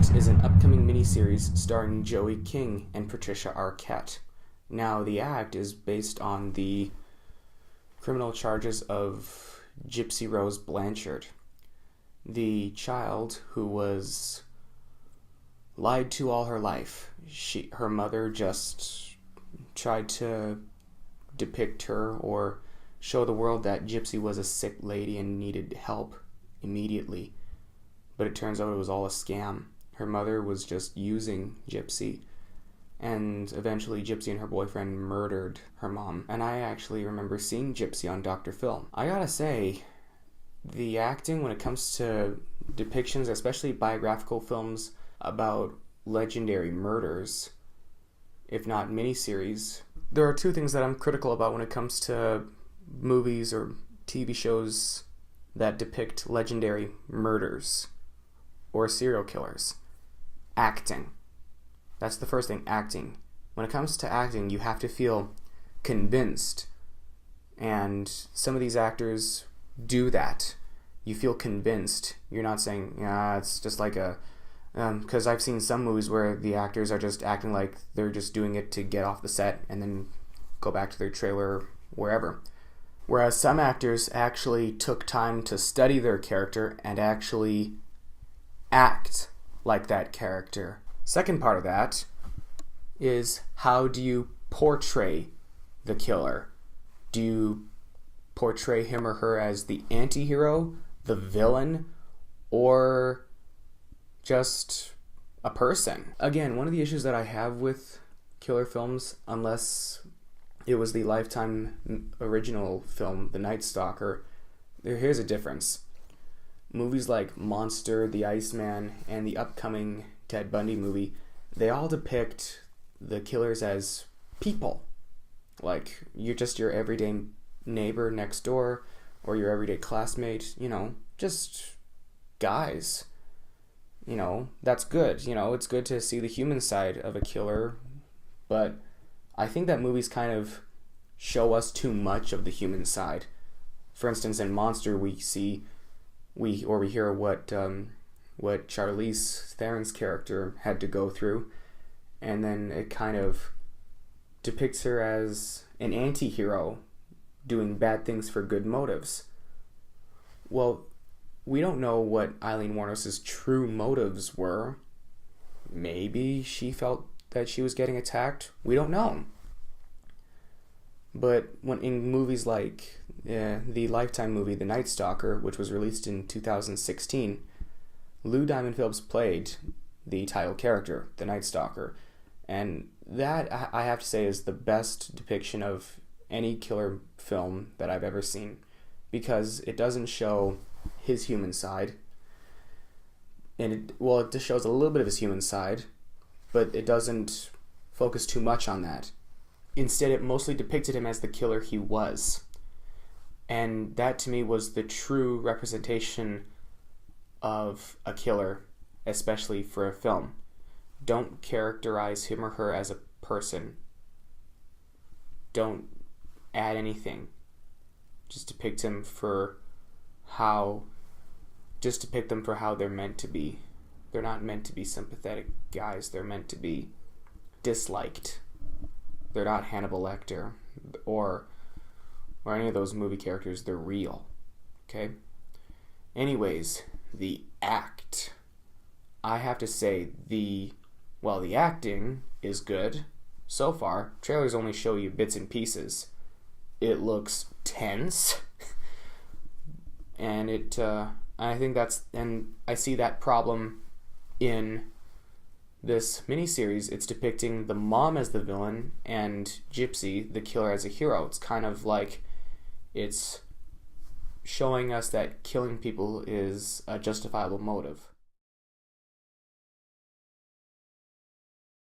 Wuornos is an upcoming miniseries starring Joey King and Patricia Arquette. Now, the act is based on the criminal charges of Gypsy Rose Blanchard, the child who was lied to all her life. Her mother just tried to depict her or show the world that Gypsy was a sick lady and needed help immediately. But it turns out it was all a scam. Her mother was just using Gypsy. And eventually Gypsy and her boyfriend murdered her mom. And I actually remember seeing Gypsy on Dr. Phil. I gotta say, the acting when it comes to depictions, especially biographical films about legendary murders, if not miniseries, there are two things that I'm critical about when it comes to movies or TV shows that depict legendary murders or serial killers. Acting. That's the first thing, acting. When it comes to acting, you have to feel convinced. And some of these actors do that. You feel convinced. You're not saying, it's just like a... Because I've seen some movies where the actors are just acting like they're just doing it to get off the set and then go back to their trailer wherever. Whereas some actors actually took time to study their character and actually act like that character. Second part of that is, how do you portray the killer? Do you portray him or her as the anti-hero, the villain, or just a person? Again, one of the issues that I have with killer films, unless it was the Lifetime original film, The Night Stalker, here's a difference. Movies like Monster, The Iceman, and the upcoming Ted Bundy movie, they all depict the killers as people. Like, you're just your everyday neighbor next door, or your everyday classmate, just guys. That's good. It's good to see the human side of a killer, but I think that movies kind of show us too much of the human side. For instance, in Monster, we hear what Charlize Theron's character had to go through, and then it kind of depicts her as an anti-hero doing bad things for good motives. Well, we don't know what Aileen Wuornos' true motives were. Maybe she felt that she was getting attacked. We don't know. But when in movies like the Lifetime movie The Night Stalker, which was released in 2016, Lou Diamond Phillips played the title character, the Night Stalker. And that, I have to say, is the best depiction of any killer film that I've ever seen, because it doesn't show his human side. And it just shows a little bit of his human side, but it doesn't focus too much on that. Instead, it mostly depicted him as the killer he was. And that, to me, was the true representation of a killer, especially for a film. Don't characterize him or her as a person. Don't add anything. Just depict them for how they're meant to be. They're not meant to be sympathetic guys. They're meant to be disliked. They're not Hannibal Lecter or any of those movie characters. They're real. Okay? Anyways, the act. I have to say, the acting is good so far. Trailers only show you bits and pieces. It looks tense. And I see that problem in this miniseries. It's depicting the mom as the villain and Gypsy, the killer, as a hero. It's kind of like it's showing us that killing people is a justifiable motive.